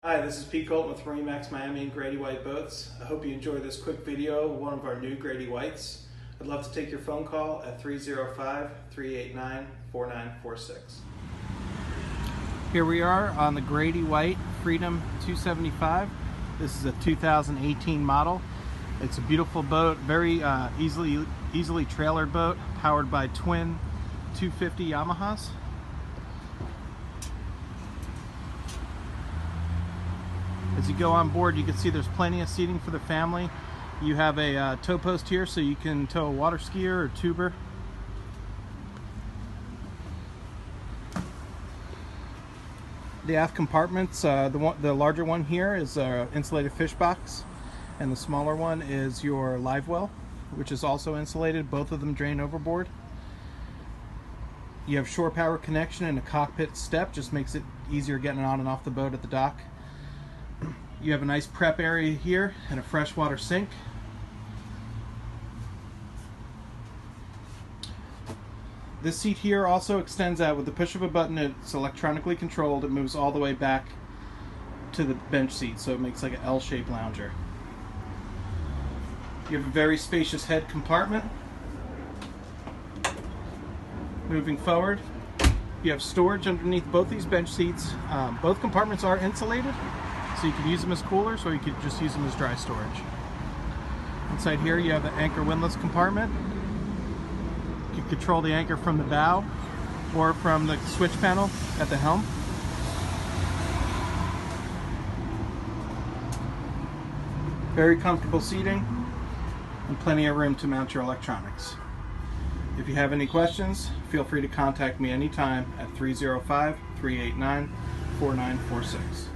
Hi, this is Pete Colton with MarineMax Miami and Grady-White boats. I hope you enjoy this quick video of one of our new Grady-Whites. I'd love to take your phone call at 305-389-4946. Here we are on the Grady-White Freedom 275. This is a 2018 model. It's a beautiful boat, very easily trailered boat, powered by twin 250 Yamahas. As you go on board, you can see there's plenty of seating for the family. You have a tow post here so you can tow a water skier or tuber. The aft compartments, the larger one here is an insulated fish box, and the smaller one is your live well, which is also insulated. Both of them drain overboard. You have shore power connection and a cockpit step, just makes it easier getting on and off the boat at the dock. You have a nice prep area here and a freshwater sink. This seat here also extends out with the push of a button. It's electronically controlled. It moves all the way back to the bench seat, so it makes like an L-shaped lounger. You have a very spacious head compartment. Moving forward, you have storage underneath both these bench seats. Both compartments are insulated, so you can use them as coolers or you could just use them as dry storage. Inside here you have the anchor windlass compartment. You can control the anchor from the bow or from the switch panel at the helm. Very comfortable seating and plenty of room to mount your electronics. If you have any questions, feel free to contact me anytime at 305-389-4946.